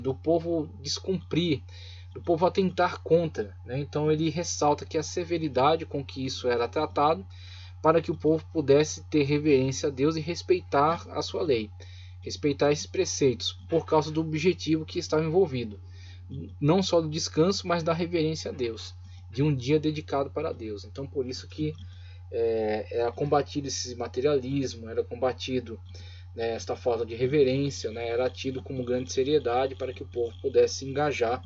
do povo descumprir, do povo atentar contra, né? Então ele ressalta que a severidade com que isso era tratado, para que o povo pudesse ter reverência a Deus e respeitar a sua lei, respeitar esses preceitos, por causa do objetivo que estava envolvido, não só do descanso, mas da reverência a Deus, de um dia dedicado para Deus. Então por isso que era combatido esse materialismo, era combatido, né, esta falta de reverência, né, era tido como grande seriedade para que o povo pudesse se engajar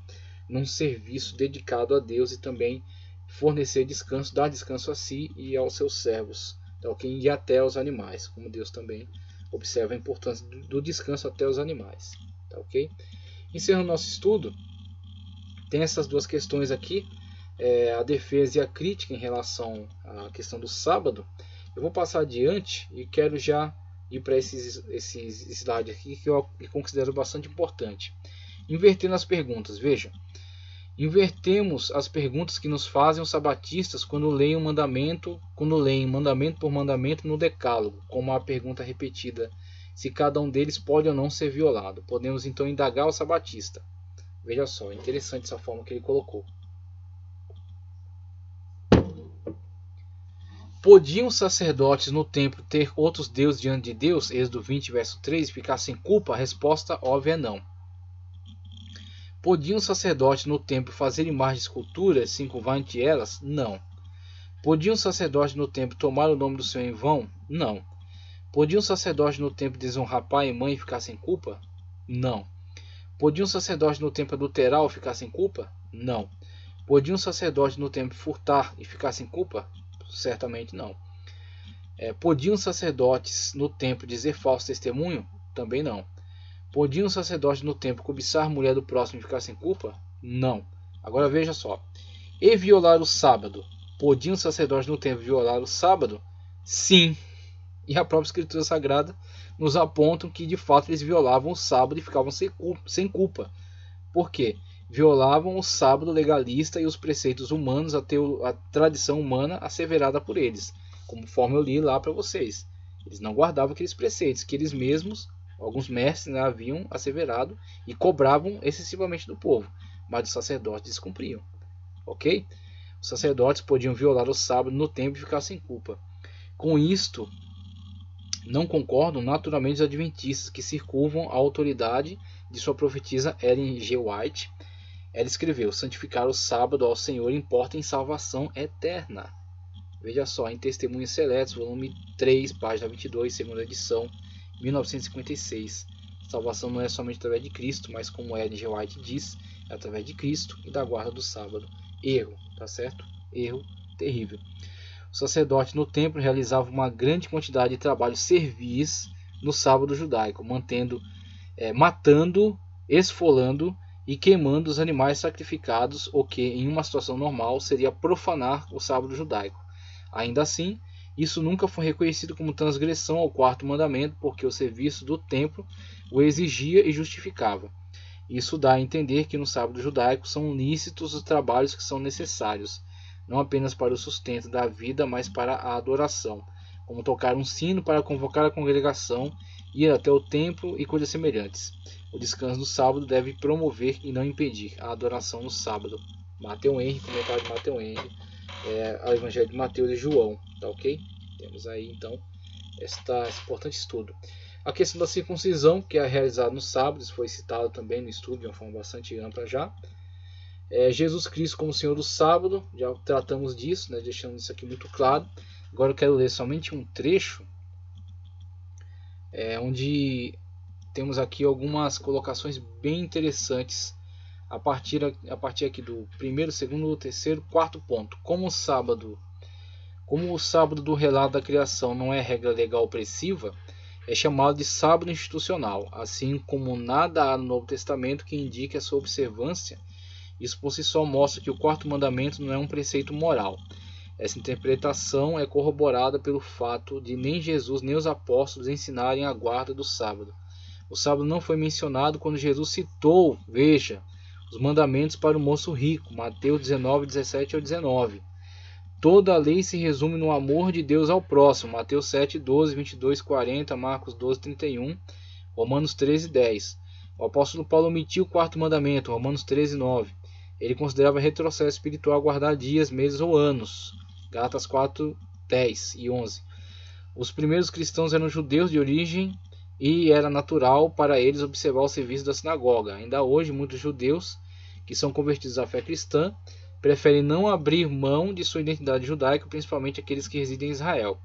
num serviço dedicado a Deus e também fornecer descanso, dar descanso a si e aos seus servos, tá, okay? E até aos animais, como Deus também observa a importância do descanso até os animais, tá, ok? Encerrando nosso estudo, tem essas duas questões aqui, a defesa e a crítica em relação à questão do sábado. Eu vou passar adiante e quero já ir para esses slides aqui que eu considero bastante importante. Invertendo as perguntas, veja. Invertemos as perguntas que nos fazem os sabatistas quando leem mandamento por mandamento no decálogo, como a pergunta repetida, se cada um deles pode ou não ser violado. Podemos então indagar o sabatista. Veja só, interessante essa forma que ele colocou. Podiam os sacerdotes no templo ter outros deuses diante de Deus? Êxodo 20, verso 3, e ficar sem culpa? A resposta óbvia é não. Podiam os sacerdotes no templo fazer imagens de esculturas, se encurvar ante elas? Não. Podiam os sacerdotes no templo tomar o nome do Senhor em vão? Não. Podiam os sacerdotes no templo desonrar pai e mãe e ficar sem culpa? Não. Podiam os sacerdotes no templo adulterar ou ficar sem culpa? Não. Podiam os sacerdotes no templo furtar e ficar sem culpa? Certamente não. Podiam os sacerdotes no templo dizer falso testemunho? Também não. Podiam os sacerdotes no templo cobiçar a mulher do próximo e ficar sem culpa? Não. Agora veja só. E violar o sábado? Podiam os sacerdotes no templo violar o sábado? Sim. E a própria Escritura Sagrada nos aponta que de fato eles violavam o sábado e ficavam sem culpa. Por quê? Violavam o sábado legalista e os preceitos humanos, a tradição humana asseverada por eles. Conforme eu li lá para vocês. Eles não guardavam aqueles preceitos que eles mesmos, alguns mestres, né, haviam asseverado e cobravam excessivamente do povo. Mas os sacerdotes descumpriam. Ok? Os sacerdotes podiam violar o sábado no templo e ficar sem culpa. Com isto, não concordam naturalmente os adventistas que circunvam a autoridade de sua profetisa Ellen G. White. Ela escreveu: santificar o sábado ao Senhor importa em salvação eterna. Veja só, em Testemunhos Seletos, volume 3, página 22, segunda edição, 1956. Salvação não é somente através de Cristo, mas como Ellen G. White diz, é através de Cristo e da guarda do sábado. Erro, tá certo? Erro terrível. O sacerdote no templo realizava uma grande quantidade de trabalho servis no sábado judaico, matando, esfolando e queimando os animais sacrificados, o que em uma situação normal seria profanar o sábado judaico. Ainda assim, isso nunca foi reconhecido como transgressão ao quarto mandamento, porque o serviço do templo o exigia e justificava. Isso dá a entender que no sábado judaico são lícitos os trabalhos que são necessários, não apenas para o sustento da vida, mas para a adoração, como tocar um sino para convocar a congregação, ir até o templo e coisas semelhantes. O descanso no sábado deve promover e não impedir a adoração no sábado. Matthew Henry, comentário de Matthew Henry, ao Evangelho de Mateus e João, tá ok? Temos aí então esse importante estudo. A questão da circuncisão, que é realizada no sábado, isso foi citado também no estudo de uma forma bastante ampla já. Jesus Cristo como Senhor do sábado, já tratamos disso, né, deixando isso aqui muito claro. Agora eu quero ler somente um trecho, onde temos aqui algumas colocações bem interessantes a partir aqui do primeiro, segundo, terceiro, quarto ponto. Como o sábado do relato da criação não é regra legal opressiva, é chamado de sábado institucional, assim como nada há no Novo Testamento que indique a sua observância. Isso por si só mostra que o quarto mandamento não é um preceito moral. Essa interpretação é corroborada pelo fato de nem Jesus nem os apóstolos ensinarem a guarda do sábado. O sábado não foi mencionado quando Jesus citou, veja, os mandamentos para o moço rico, Mateus 19, 17 ao 19. Toda a lei se resume no amor de Deus ao próximo, Mateus 7, 12, 22, 40, Marcos 12, 31, Romanos 13, 10. O apóstolo Paulo omitiu o quarto mandamento, Romanos 13:9. Ele considerava retrocesso espiritual guardar dias, meses ou anos, Gálatas 4:10 e 11. Os primeiros cristãos eram judeus de origem e era natural para eles observar o serviço da sinagoga. Ainda hoje, muitos judeus que são convertidos à fé cristã preferem não abrir mão de sua identidade judaica, principalmente aqueles que residem em Israel.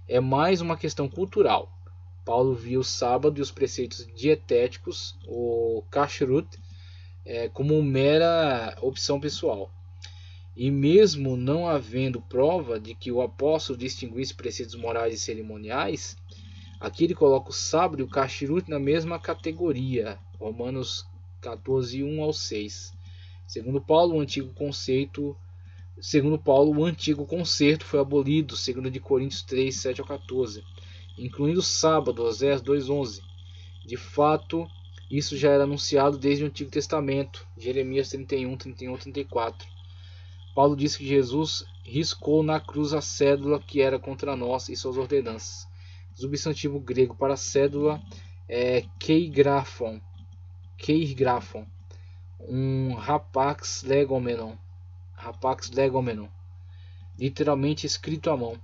É mais uma questão cultural. Paulo viu o sábado e os preceitos dietéticos, o kashrut, como mera opção pessoal. E mesmo não havendo prova de que o apóstolo distinguisse preceitos morais e cerimoniais, aqui ele coloca o sábado e o kashrut na mesma categoria. Romanos 14:1 ao 6. Segundo Paulo, o antigo concerto foi abolido, segundo de Coríntios 3:7 ao 14, incluindo o sábado, Oséias 2:11. De fato, isso já era anunciado desde o Antigo Testamento, Jeremias 31, 31, 34. Paulo disse que Jesus riscou na cruz a cédula que era contra nós e suas ordenanças. O substantivo grego para cédula é keigrafon, um rapax legomenon, literalmente escrito à mão.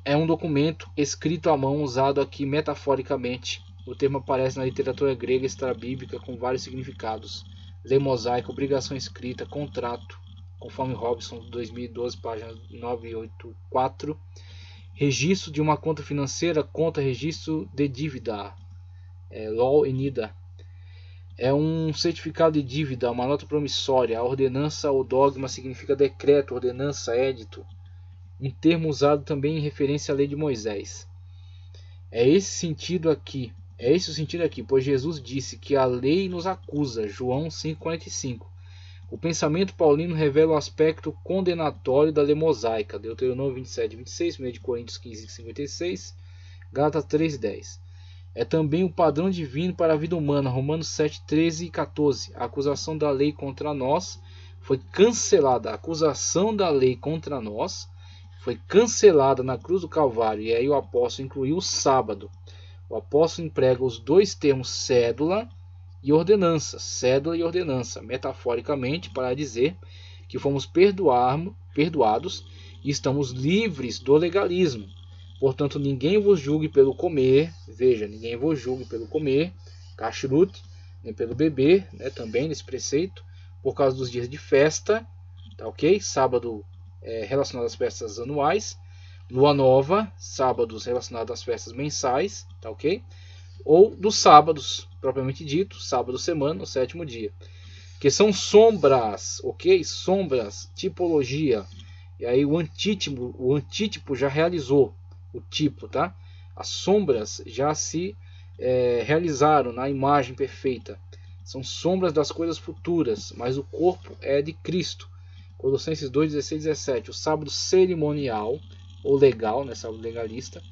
É um documento escrito à mão usado aqui metaforicamente. O termo aparece na literatura grega extrabíblica com vários significados. Lei mosaica, obrigação escrita, contrato, conforme Robson, 2012, página 984. Registro de uma conta financeira, conta registro de dívida, law e NIDA. É um certificado de dívida, uma nota promissória. A ordenança ou dogma significa decreto, ordenança, édito. Um termo usado também em referência à lei de Moisés. É esse o sentido aqui, pois Jesus disse que a lei nos acusa, João 5,45. O pensamento paulino revela o aspecto condenatório da lei mosaica, Deuteronômio 27:26, 1 Coríntios 15:56, Gálatas 3:10. É também o padrão divino para a vida humana, Romanos 7:13 e 14. A acusação da lei contra nós foi cancelada. A acusação da lei contra nós foi cancelada na cruz do Calvário. E aí o apóstolo incluiu o sábado. O apóstolo emprega os dois termos cédula e ordenança, metaforicamente para dizer que fomos perdoados e estamos livres do legalismo. Portanto, ninguém vos julgue pelo comer, kashrut, nem pelo beber, também nesse preceito, por causa dos dias de festa, tá ok? Sábado relacionado às festas anuais, lua nova, sábados relacionados às festas mensais, tá ok? Ou dos sábados, propriamente dito, sábado, semana, o sétimo dia, que são sombras, ok? Sombras, tipologia, e aí o antítipo já realizou o tipo, tá? As sombras já se realizaram na imagem perfeita. São sombras das coisas futuras, mas o corpo é de Cristo. Colossenses 2:16 e 17. O sábado cerimonial ou legal, sábado legalista,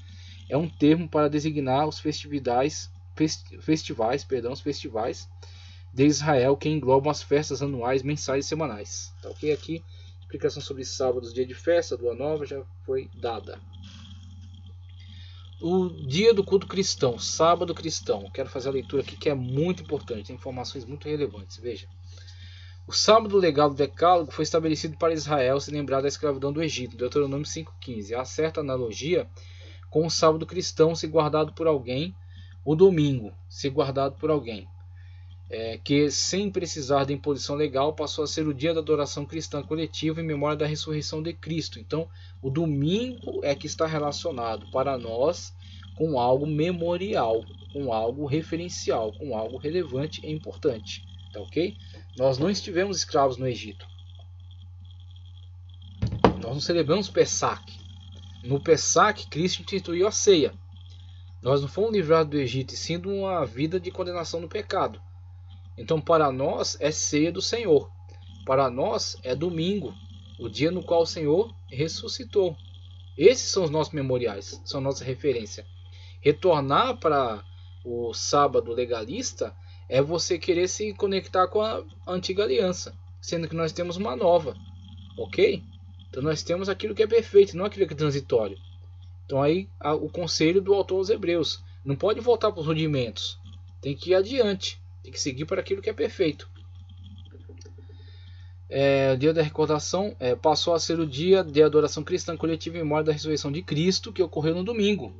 é um termo para designar os festivais de Israel que englobam as festas anuais, mensais e semanais. Tá ok? Aqui, explicação sobre sábados, dia de festa, lua nova, já foi dada. O dia do culto cristão, sábado cristão. Quero fazer a leitura aqui que é muito importante, tem informações muito relevantes. Veja. O sábado legal do Decálogo foi estabelecido para Israel se lembrar da escravidão do Egito, Deuteronômio 5,15. Há certa analogia com o sábado cristão se guardado por alguém, o domingo se guardado por alguém, que sem precisar de imposição legal passou a ser o dia da adoração cristã coletiva em memória da ressurreição de Cristo. Então, o domingo é que está relacionado para nós com algo memorial, com algo referencial, com algo relevante e importante. Tá ok? Nós não estivemos escravos no Egito. Nós não celebramos Pessach. No Pessach, Cristo instituiu a ceia. Nós não fomos livrados do Egito, e sim de uma vida de condenação no pecado. Então, para nós, é ceia do Senhor. Para nós, é domingo, o dia no qual o Senhor ressuscitou. Esses são os nossos memoriais, são nossa referência. Retornar para o sábado legalista é você querer se conectar com a antiga aliança, sendo que nós temos uma nova, ok? Então nós temos aquilo que é perfeito, não aquilo que é transitório. Então aí o conselho do autor aos Hebreus, não pode voltar para os rudimentos, Tem que ir adiante, tem que seguir para aquilo que é perfeito. O dia da recordação passou a ser o dia de adoração cristã coletiva em memória da ressurreição de Cristo, que ocorreu no domingo.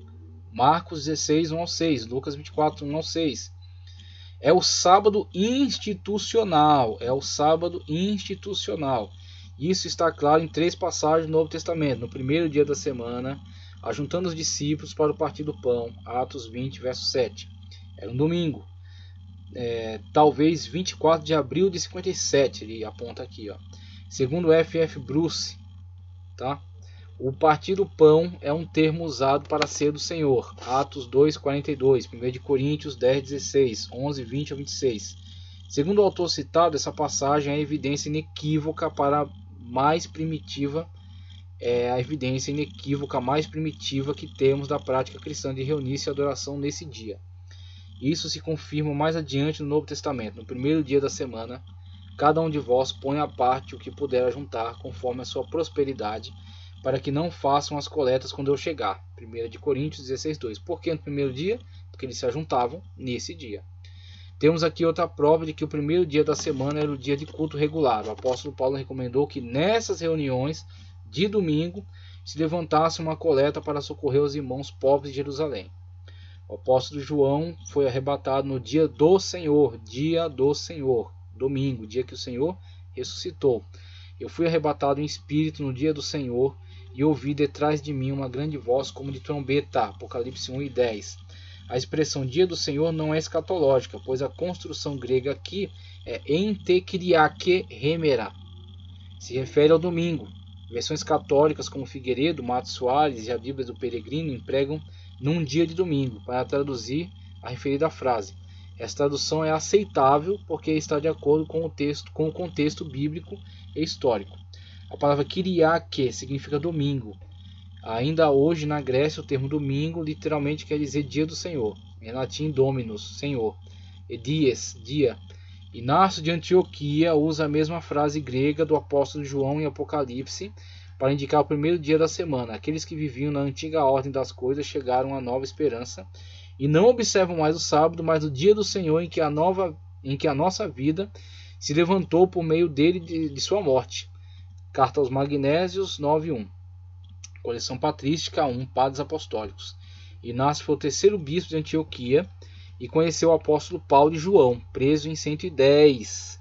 Marcos 16, 1 ao 6, Lucas 24, 1 ao 6. É o sábado institucional. Isso está claro em 3 passagens do Novo Testamento. No primeiro dia da semana, ajuntando os discípulos para o partir do pão. Atos 20, verso 7. Era um domingo. Talvez 24 de abril de 57, ele aponta aqui. Segundo F.F. Bruce, tá? O partir do pão é um termo usado para a ceia do Senhor. Atos 2:42, 1 Coríntios 10:16, 11:20 a 26. Segundo o autor citado, essa passagem é a evidência inequívoca mais primitiva que temos da prática cristã de reunir-se e adoração nesse dia. Isso se confirma mais adiante no Novo Testamento. No primeiro dia da semana, cada um de vós põe à parte o que puder juntar, conforme a sua prosperidade, para que não façam as coletas quando eu chegar. 1 Coríntios 16:2. Por que no primeiro dia? Porque eles se ajuntavam nesse dia. Temos aqui outra prova de que o primeiro dia da semana era o dia de culto regular. O apóstolo Paulo recomendou que nessas reuniões de domingo se levantasse uma coleta para socorrer os irmãos pobres de Jerusalém. O apóstolo João foi arrebatado no dia do Senhor, domingo, dia que o Senhor ressuscitou. Eu fui arrebatado em espírito no dia do Senhor e ouvi detrás de mim uma grande voz como de trombeta. Apocalipse 1:10. A expressão dia do Senhor não é escatológica, pois a construção grega aqui é entekriake remera. Se refere ao domingo. Versões católicas como Figueiredo, Matos Soares e a Bíblia do Peregrino empregam num dia de domingo para traduzir a referida frase. Essa tradução é aceitável porque está de acordo com o contexto bíblico e histórico. A palavra Kyriake significa domingo. Ainda hoje na Grécia o termo domingo literalmente quer dizer dia do Senhor. Em latim dominus, Senhor, e dies, dia. Inácio de Antioquia usa a mesma frase grega do apóstolo João em Apocalipse para indicar o primeiro dia da semana. Aqueles que viviam na antiga ordem das coisas chegaram à nova esperança e não observam mais o sábado, mas o dia do Senhor em que a nossa vida se levantou por meio dele de sua morte. Carta aos Magnésios 9:1. Coleção patrística 1, Padres Apostólicos. Inácio foi o terceiro bispo de Antioquia e conheceu o apóstolo Paulo e João, preso em 110.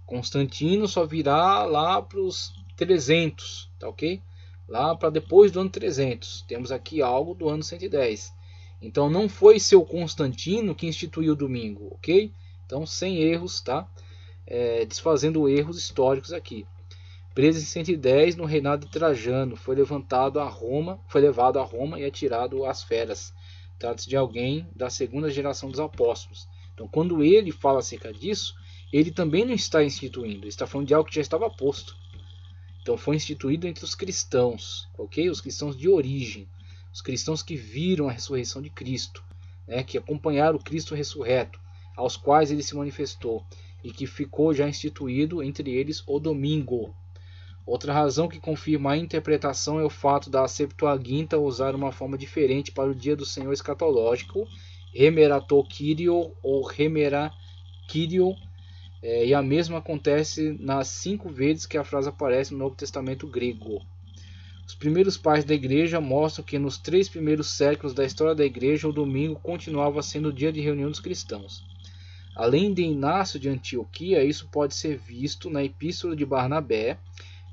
Constantino só virá lá para os 300, tá ok? Lá para depois do ano 300. Temos aqui algo do ano 110. Então não foi seu Constantino que instituiu o domingo, ok? Então sem erros, tá? Desfazendo erros históricos aqui. Preso em 110 no reinado de Trajano, foi levado a Roma e atirado às feras. Trata-se de alguém da segunda geração dos apóstolos. Então, quando ele fala acerca disso, ele também não está instituindo, ele está falando de algo que já estava posto. Então, foi instituído entre os cristãos, ok? Os cristãos de origem, os cristãos que viram a ressurreição de Cristo, né? Que acompanharam o Cristo ressurreto, aos quais ele se manifestou e que ficou já instituído entre eles o domingo. Outra razão que confirma a interpretação é o fato da Septuaginta usar uma forma diferente para o dia do Senhor escatológico, Remerato Kyrio ou Remera Kyrio, e a mesma acontece nas 5 vezes que a frase aparece no Novo Testamento grego. Os primeiros pais da igreja mostram que nos 3 primeiros séculos da história da igreja o domingo continuava sendo o dia de reunião dos cristãos. Além de Inácio de Antioquia, isso pode ser visto na Epístola de Barnabé,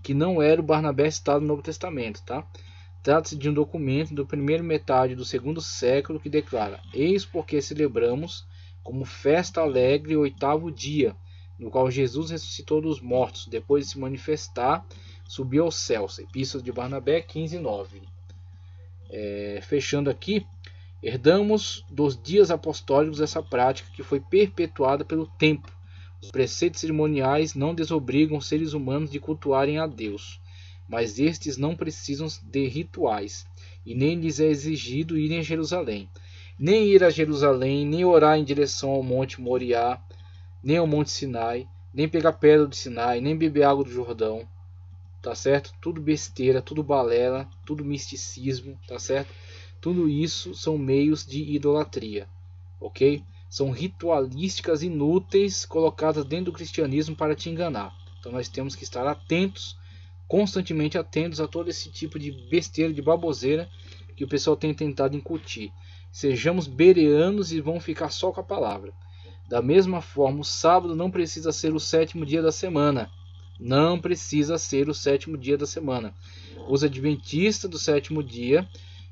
que não era o Barnabé citado no Novo Testamento, tá? Trata-se de um documento da primeira metade do 2º século que declara: eis porque celebramos como festa alegre o 8º dia, no qual Jesus ressuscitou dos mortos, depois de se manifestar, subiu aos céus. Epístola de Barnabé 15:9. Fechando aqui, herdamos dos dias apostólicos essa prática que foi perpetuada pelo tempo. Os preceitos cerimoniais não desobrigam os seres humanos de cultuarem a Deus, mas estes não precisam de rituais, e nem lhes é exigido irem a Jerusalém. Nem ir a Jerusalém, nem orar em direção ao Monte Moriá, nem ao Monte Sinai, nem pegar pedra do Sinai, nem beber água do Jordão, tá certo? Tudo besteira, tudo balela, tudo misticismo, tá certo? Tudo isso são meios de idolatria, ok? são ritualísticas inúteis colocadas dentro do cristianismo para te enganar. Então nós temos que estar atentos, constantemente atentos a todo esse tipo de besteira, de baboseira que o pessoal tem tentado incutir. Sejamos bereanos e vamos ficar só com a palavra. Da mesma forma, o sábado não precisa ser o 7º dia da semana. Não precisa ser o 7º dia da semana. Os adventistas do 7º dia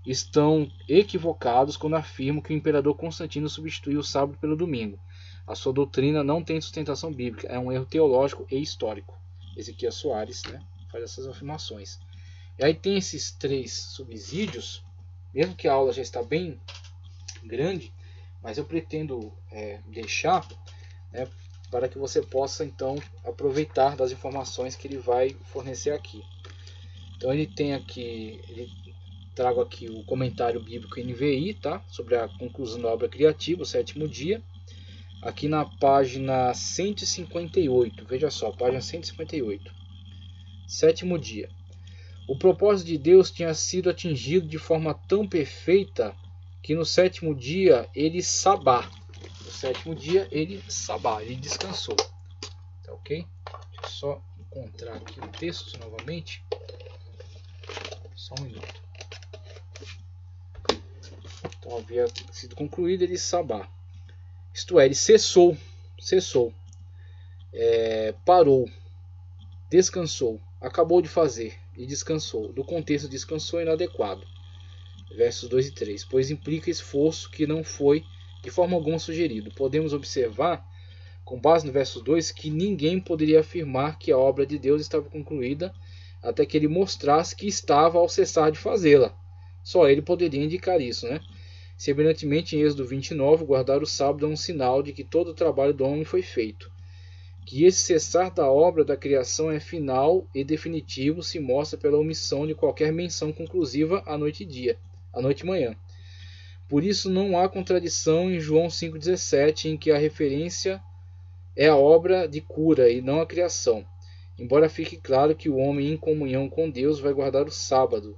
estão equivocados quando afirmam que o imperador Constantino substituiu o sábado pelo domingo. A sua doutrina não tem sustentação bíblica, é um erro teológico e histórico. Ezequiel Soares, né, faz essas afirmações. E aí tem esses 3 subsídios, mesmo que a aula já está bem grande, mas eu pretendo deixar, né, para que você possa então aproveitar das informações que ele vai fornecer aqui. Então ele tem aqui, trago aqui o comentário bíblico NVI, tá? Sobre a conclusão da obra criativa, o 7º dia. Aqui na página 158, veja só, página 158. 7º dia. O propósito de Deus tinha sido atingido de forma tão perfeita que no 7º dia ele sabá. No 7º dia ele sabá, ele descansou. Tá ok? Deixa eu só encontrar aqui o texto novamente. Só um minuto. Então havia sido concluído ele sabá. Isto é, ele cessou, parou, descansou, acabou de fazer e descansou. Do contexto descansou inadequado. Versos 2 e 3. Pois implica esforço que não foi de forma alguma sugerido. Podemos observar, com base no verso 2, que ninguém poderia afirmar que a obra de Deus estava concluída até que ele mostrasse que estava ao cessar de fazê-la. Só ele poderia indicar isso, né? Semelhantemente, em Êxodo 29, guardar o sábado é um sinal de que todo o trabalho do homem foi feito. Que esse cessar da obra da criação é final e definitivo se mostra pela omissão de qualquer menção conclusiva à noite e manhã. Por isso não há contradição em João 5,17, em que a referência é a obra de cura e não a criação. Embora fique claro que o homem em comunhão com Deus vai guardar o sábado,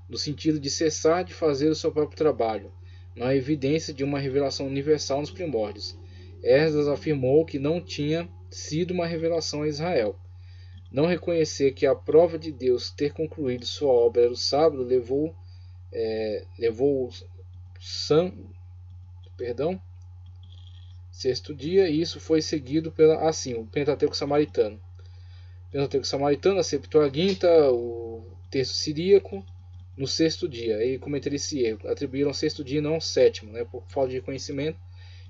no sentido de cessar de fazer o seu próprio trabalho. Não há evidência de uma revelação universal nos primórdios. Esdras afirmou que não tinha sido uma revelação a Israel. Não reconhecer que a prova de Deus ter concluído sua obra era o sábado levou sexto dia, e isso foi seguido o Pentateuco Samaritano. Pentateuco Samaritano, a Septuaginta, o texto siríaco, no 6º dia. Aí cometeram esse erro, atribuíram ao 6º dia e não ao 7º, né, por falta de conhecimento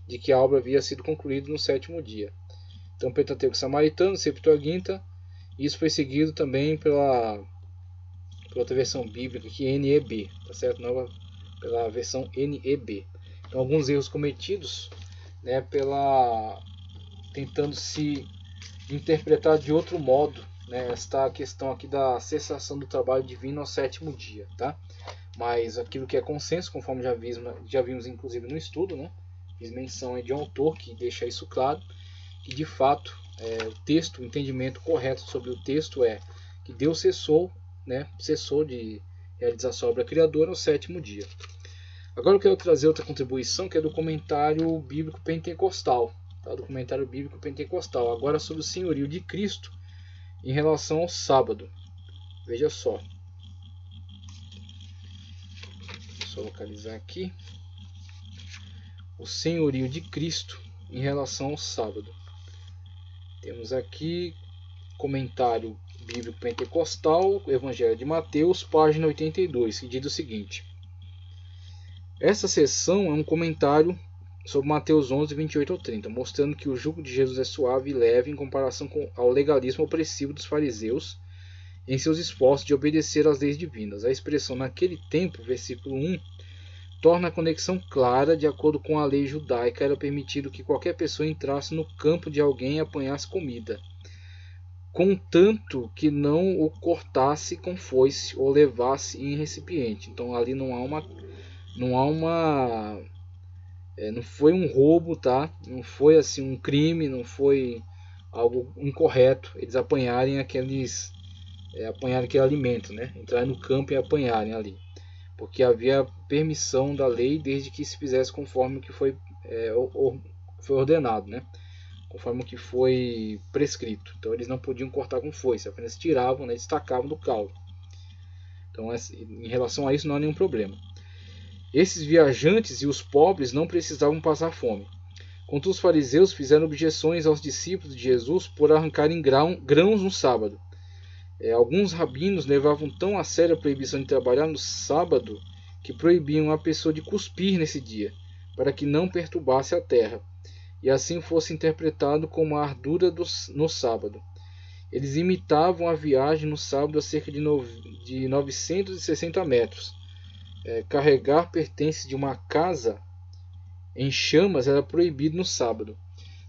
de que a obra havia sido concluída no 7º dia. Então, Pentateuco Samaritano, Septuaginta, isso foi seguido também pela outra versão bíblica, que é NEB, tá certo? Não, pela versão NEB. Então, alguns erros cometidos, né, tentando se interpretar de outro modo, né, esta questão aqui da cessação do trabalho divino ao 7º dia, tá? Mas aquilo que é consenso, conforme já vimos inclusive no estudo, né, fiz menção de um autor que deixa isso claro, que de fato o entendimento correto sobre o texto é que Deus cessou de realizar sua obra criadora ao 7º dia. Agora eu quero trazer outra contribuição, que é do comentário bíblico pentecostal, tá? Do comentário bíblico pentecostal, agora sobre o senhorio de Cristo em relação ao sábado. Veja só. Deixa eu localizar aqui. O senhorio de Cristo em relação ao sábado. Temos aqui comentário bíblico pentecostal, Evangelho de Mateus, página 82, que diz o seguinte: essa seção é um comentário sobre Mateus 11, 28 ao 30, mostrando que o jugo de Jesus é suave e leve em comparação ao legalismo opressivo dos fariseus em seus esforços de obedecer às leis divinas. A expressão naquele tempo, versículo 1, torna a conexão clara. De acordo com a lei judaica, era permitido que qualquer pessoa entrasse no campo de alguém e apanhasse comida, contanto que não o cortasse com foice ou levasse em recipiente. Então ali não foi um roubo, tá? Não foi assim um crime, não foi algo incorreto eles apanharem aquele alimento, né? Entrarem no campo e apanharem ali, porque havia permissão da lei desde que se fizesse conforme o que foi foi ordenado, né? Conforme o que foi prescrito. Então eles não podiam cortar com foice, apenas tiravam, né? Destacavam do caule. Então em relação a isso não há nenhum problema. Esses viajantes e os pobres não precisavam passar fome. Contudo, os fariseus fizeram objeções aos discípulos de Jesus por arrancarem grãos no sábado. Alguns rabinos levavam tão a sério a proibição de trabalhar no sábado que proibiam a pessoa de cuspir nesse dia, para que não perturbasse a terra, e assim fosse interpretado como a ardura no sábado. Eles imitavam a viagem no sábado a cerca de 960 metros. Carregar pertences de uma casa em chamas era proibido no sábado.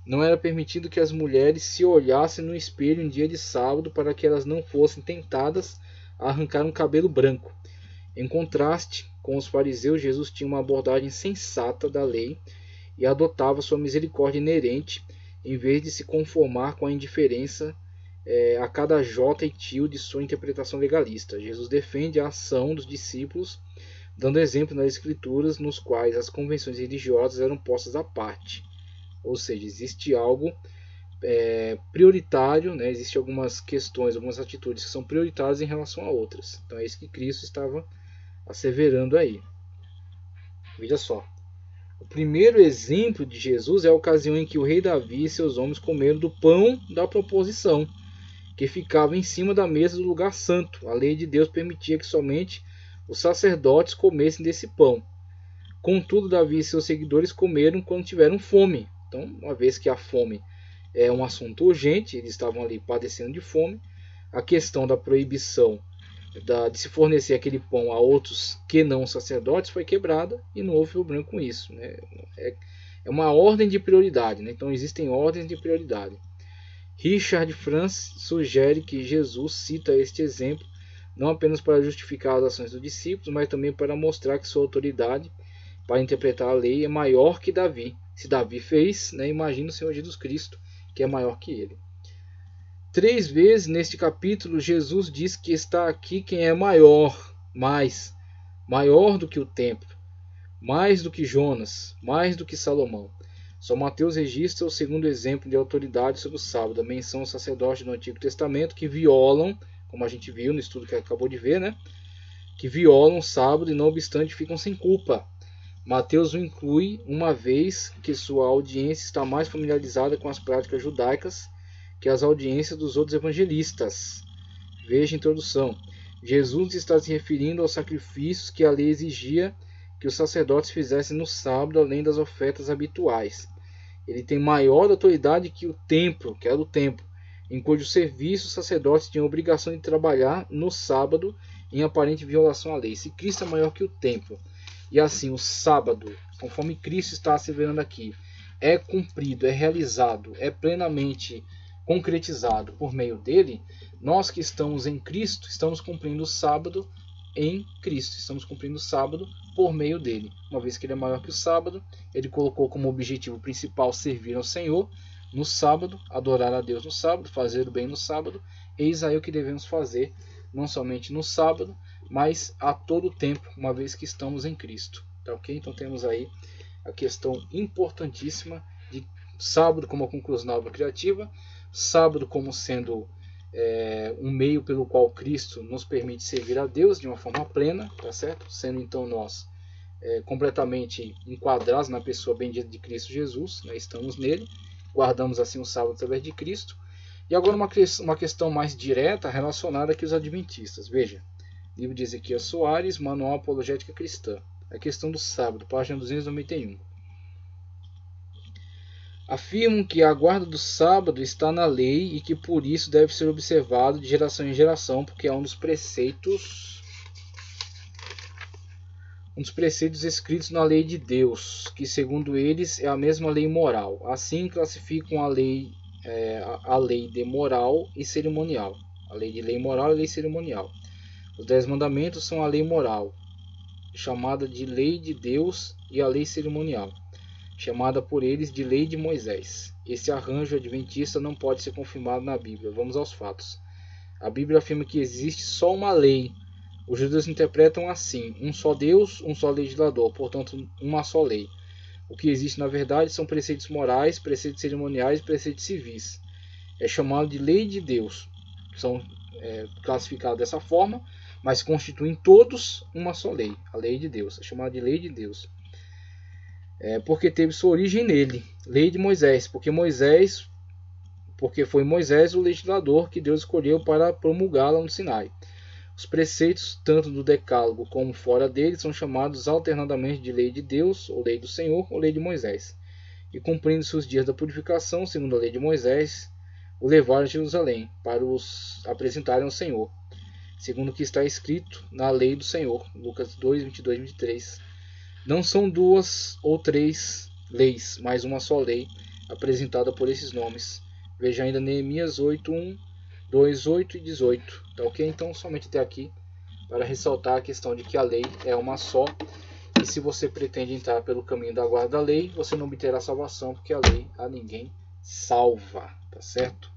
Não era permitido que as mulheres se olhassem no espelho em dia de sábado para que elas não fossem tentadas a arrancar um cabelo branco. Em contraste com os fariseus, Jesus tinha uma abordagem sensata da lei e adotava sua misericórdia inerente, em vez de se conformar com a indiferença a cada jota e tio de sua interpretação legalista. Jesus defende a ação dos discípulos, dando exemplo nas Escrituras, nos quais as convenções religiosas eram postas à parte. Ou seja, existe algo prioritário, né? Existem algumas questões, algumas atitudes que são prioritárias em relação a outras. Então é isso que Cristo estava asseverando aí. Veja só. O primeiro exemplo de Jesus é a ocasião em que o rei Davi e seus homens comeram do pão da proposição, que ficava em cima da mesa do lugar santo. A lei de Deus permitia que somente os sacerdotes comessem desse pão. Contudo, Davi e seus seguidores comeram quando tiveram fome. Então, uma vez que a fome é um assunto urgente, eles estavam ali padecendo de fome, a questão da proibição de se fornecer aquele pão a outros que não sacerdotes foi quebrada e não houve problema com isso, né? É uma ordem de prioridade, né? Então existem ordens de prioridade. Richard Franz sugere que Jesus cita este exemplo não apenas para justificar as ações dos discípulos, mas também para mostrar que sua autoridade para interpretar a lei é maior que Davi. Se Davi fez, né, imagina o Senhor Jesus Cristo, que é maior que ele. 3 vezes neste capítulo, Jesus diz que está aqui quem é maior do que o templo, mais do que Jonas, mais do que Salomão. Só Mateus registra o segundo exemplo de autoridade sobre o sábado, a menção aos sacerdotes do Antigo Testamento que violam, como a gente viu no estudo que acabou de ver, né? Que violam o sábado e não obstante ficam sem culpa. Mateus o inclui uma vez que sua audiência está mais familiarizada com as práticas judaicas que as audiências dos outros evangelistas. Veja a introdução. Jesus está se referindo aos sacrifícios que a lei exigia que os sacerdotes fizessem no sábado, além das ofertas habituais. Ele tem maior autoridade que o templo, que era o templo, em cujo serviço os sacerdotes tinham a obrigação de trabalhar no sábado em aparente violação à lei. Se Cristo é maior que o templo, e assim o sábado, conforme Cristo está asseverando aqui, é cumprido, é realizado, é plenamente concretizado por meio dele, nós que estamos em Cristo, estamos cumprindo o sábado em Cristo, estamos cumprindo o sábado por meio dele. Uma vez que ele é maior que o sábado, ele colocou como objetivo principal servir ao Senhor no sábado, adorar a Deus no sábado, fazer o bem no sábado. Eis aí o que devemos fazer, não somente no sábado, mas a todo tempo, uma vez que estamos em Cristo. Tá ok? Então temos aí a questão importantíssima de sábado como a conclusão da obra criativa, sábado como sendo um meio pelo qual Cristo nos permite servir a Deus de uma forma plena, tá certo? Sendo então nós completamente enquadrados na pessoa bendita de Cristo Jesus, né? Estamos nele, guardamos assim o sábado através de Cristo. E agora uma questão mais direta relacionada aqui aos adventistas. Veja, livro de Ezequiel Soares, Manual Apologética Cristã, a questão do sábado, página 291. Afirmam que a guarda do sábado está na lei e que por isso deve ser observado de geração em geração, porque é um dos preceitos escritos na lei de Deus, que segundo eles é a mesma lei moral. Assim classificam a lei de moral e cerimonial. A lei de lei moral e lei cerimonial. Os 10 mandamentos são a lei moral, chamada de lei de Deus, e a lei cerimonial, chamada por eles de lei de Moisés. Esse arranjo adventista não pode ser confirmado na Bíblia. Vamos aos fatos. A Bíblia afirma que existe só uma lei. Os judeus interpretam assim: um só Deus, um só legislador, portanto uma só lei. O que existe na verdade são preceitos morais, preceitos cerimoniais e preceitos civis. É chamado de lei de Deus. São classificados dessa forma, mas constituem todos uma só lei. A lei de Deus. É chamada de lei de Deus. Porque teve sua origem nele. Lei de Moisés. Porque foi Moisés o legislador que Deus escolheu para promulgá-la no Sinai. Os preceitos, tanto do Decálogo como fora dele, são chamados alternadamente de lei de Deus, ou lei do Senhor, ou lei de Moisés. E cumprindo-se os dias da purificação, segundo a lei de Moisés, o levaram a Jerusalém, para os apresentarem ao Senhor, segundo o que está escrito na lei do Senhor. Lucas 2, 22 e 23. Não são 2 ou 3 leis, mas uma só lei, apresentada por esses nomes. Veja ainda Neemias 8, 1, 2, 8 e 18. Tá ok? Então, somente até aqui, para ressaltar a questão de que a lei é uma só. E se você pretende entrar pelo caminho da guarda da lei, você não obterá salvação, porque a lei a ninguém salva. Tá certo?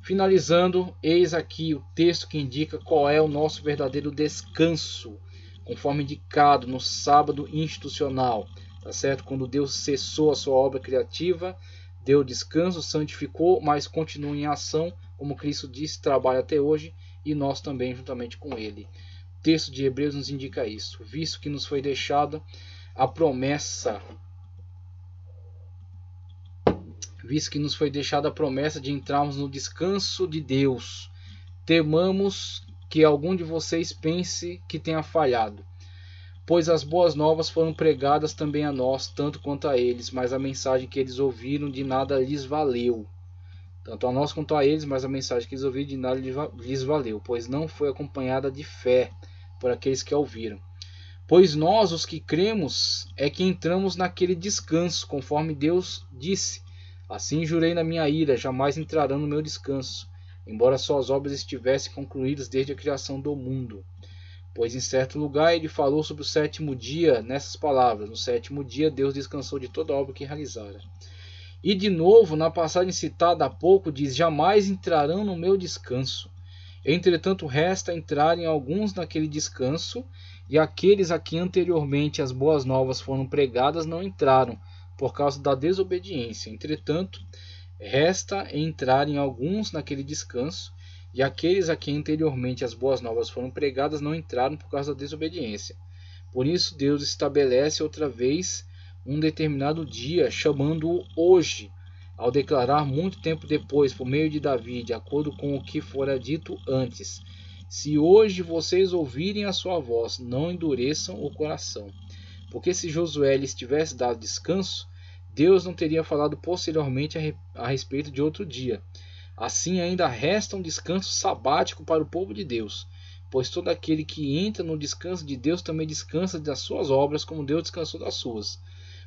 Finalizando, eis aqui o texto que indica qual é o nosso verdadeiro descanso, conforme indicado no sábado institucional. Tá certo? Quando Deus cessou a sua obra criativa, deu descanso, santificou, mas continua em ação, como Cristo disse, trabalha até hoje, e nós também juntamente com ele. O texto de Hebreus nos indica isso, visto que nos foi deixada a promessa, de entrarmos no descanso de Deus. Temamos que algum de vocês pense que tenha falhado, pois as boas novas foram pregadas também a nós, tanto quanto a eles, mas a mensagem que eles ouviram de nada lhes valeu. Tanto a nós quanto a eles, mas a mensagem que eles ouviram de nada lhes valeu, pois não foi acompanhada de fé por aqueles que a ouviram. Pois nós, os que cremos, é que entramos naquele descanso, conforme Deus disse: assim jurei na minha ira, jamais entrarão no meu descanso, embora suas obras estivessem concluídas desde a criação do mundo. Pois em certo lugar ele falou sobre o sétimo dia nessas palavras: no sétimo dia Deus descansou de toda a obra que realizara. E de novo, na passagem citada há pouco, diz: jamais entrarão no meu descanso. Entretanto, resta entrarem alguns naquele descanso, e aqueles a que anteriormente as boas novas foram pregadas não entraram, por causa da desobediência. Entretanto, resta entrarem alguns naquele descanso, e aqueles a quem anteriormente as boas novas foram pregadas não entraram por causa da desobediência. Por isso Deus estabelece outra vez um determinado dia, chamando-o hoje, ao declarar muito tempo depois, por meio de Davi, de acordo com o que fora dito antes: se hoje vocês ouvirem a sua voz, não endureçam o coração. Porque se Josué lhes tivesse dado descanso, Deus não teria falado posteriormente a respeito de outro dia. Assim ainda resta um descanso sabático para o povo de Deus, pois todo aquele que entra no descanso de Deus também descansa das suas obras, como Deus descansou das suas.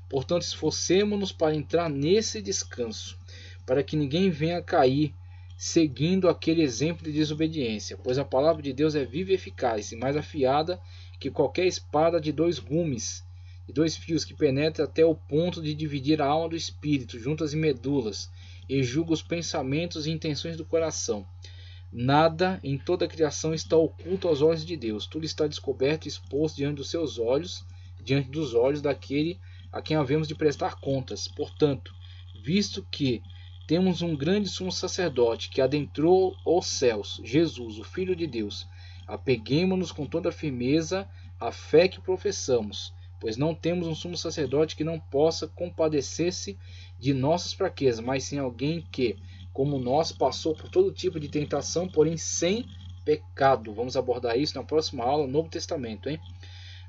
Portanto, esforcemo-nos para entrar nesse descanso, para que ninguém venha a cair, seguindo aquele exemplo de desobediência, pois a palavra de Deus é viva e eficaz, e mais afiada que qualquer espada de 2 gumes, e 2 fios, que penetra até o ponto de dividir a alma do espírito, juntas e medulas, e julga os pensamentos e intenções do coração. Nada em toda a criação está oculto aos olhos de Deus. Tudo está descoberto e exposto diante dos seus olhos, diante dos olhos daquele a quem havemos de prestar contas. Portanto, visto que temos um grande sumo sacerdote que adentrou os céus, Jesus, o Filho de Deus, apeguemo-nos com toda firmeza à fé que professamos, pois não temos um sumo sacerdote que não possa compadecer-se de nossas fraquezas, mas sim alguém que, como nós, passou por todo tipo de tentação, porém sem pecado. Vamos abordar isso na próxima aula, Novo Testamento, hein?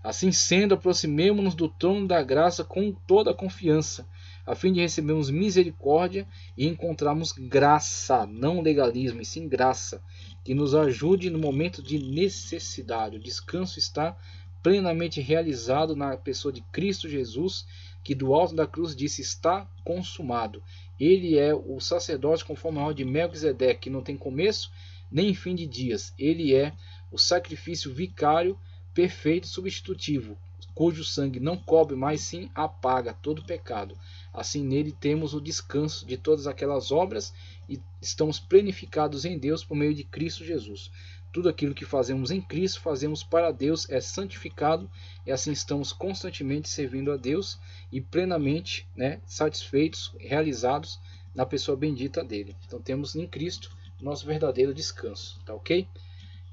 Assim sendo, aproximemo-nos do trono da graça com toda a confiança, a fim de recebermos misericórdia e encontrarmos graça, não legalismo, e sim graça, que nos ajude no momento de necessidade. O descanso está plenamente realizado na pessoa de Cristo Jesus, que do alto da cruz disse: está consumado. Ele é o sacerdote conforme a ordem de Melquisedeque, que não tem começo nem fim de dias. Ele é o sacrifício vicário perfeito e substitutivo, cujo sangue não cobre, mas sim apaga todo pecado. Assim nele temos o descanso de todas aquelas obras e estamos plenificados em Deus por meio de Cristo Jesus. Tudo aquilo que fazemos em Cristo, fazemos para Deus, é santificado, e assim estamos constantemente servindo a Deus e plenamente, satisfeitos, realizados na pessoa bendita dele. Então temos em Cristo nosso verdadeiro descanso, tá ok?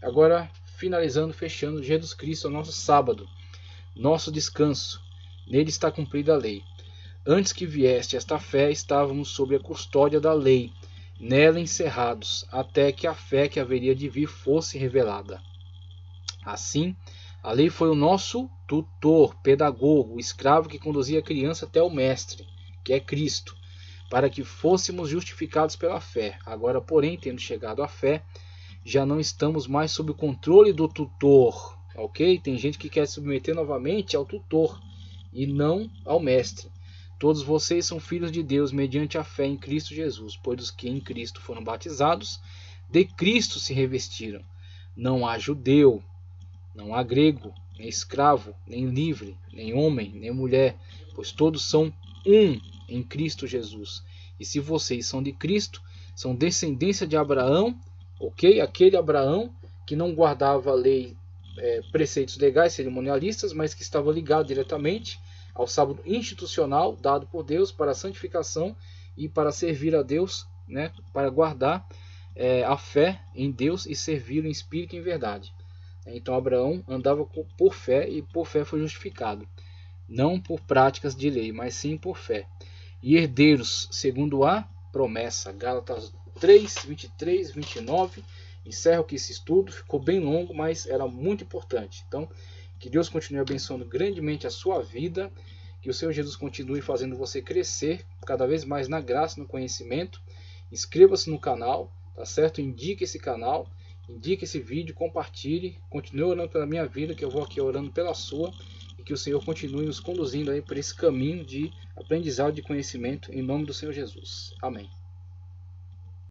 Agora, finalizando, fechando, Jesus Cristo é o nosso sábado, nosso descanso. Nele está cumprida a lei. Antes que viesse esta fé, estávamos sob a custódia da lei, nela encerrados, até que a fé que haveria de vir fosse revelada. Assim, a lei foi o nosso tutor, pedagogo, o escravo que conduzia a criança até o mestre, que é Cristo, para que fôssemos justificados pela fé. Agora, porém, tendo chegado à fé, já não estamos mais sob o controle do tutor, ok? Tem gente que quer se submeter novamente ao tutor e não ao mestre. Todos vocês são filhos de Deus mediante a fé em Cristo Jesus, pois os que em Cristo foram batizados, de Cristo se revestiram. Não há judeu, não há grego, nem escravo, nem livre, nem homem, nem mulher, pois todos são um em Cristo Jesus. E se vocês são de Cristo, são descendência de Abraão, ok? Aquele Abraão que não guardava a lei, preceitos legais cerimonialistas, mas que estava ligado diretamente ao sábado institucional dado por Deus para a santificação e para servir a Deus, para guardar a fé em Deus e servi-lo em espírito e em verdade. Então Abraão andava por fé e por fé foi justificado, não por práticas de lei, mas sim por fé. E herdeiros segundo a promessa. Gálatas 3, 23, 29. Encerro aqui esse estudo, ficou bem longo, mas era muito importante. Então, que Deus continue abençoando grandemente a sua vida, que o Senhor Jesus continue fazendo você crescer cada vez mais na graça e no conhecimento. Inscreva-se no canal, tá certo? Indique esse canal, indique esse vídeo, compartilhe, continue orando pela minha vida, que eu vou aqui orando pela sua, e que o Senhor continue nos conduzindo aí por esse caminho de aprendizado, de conhecimento, em nome do Senhor Jesus. Amém.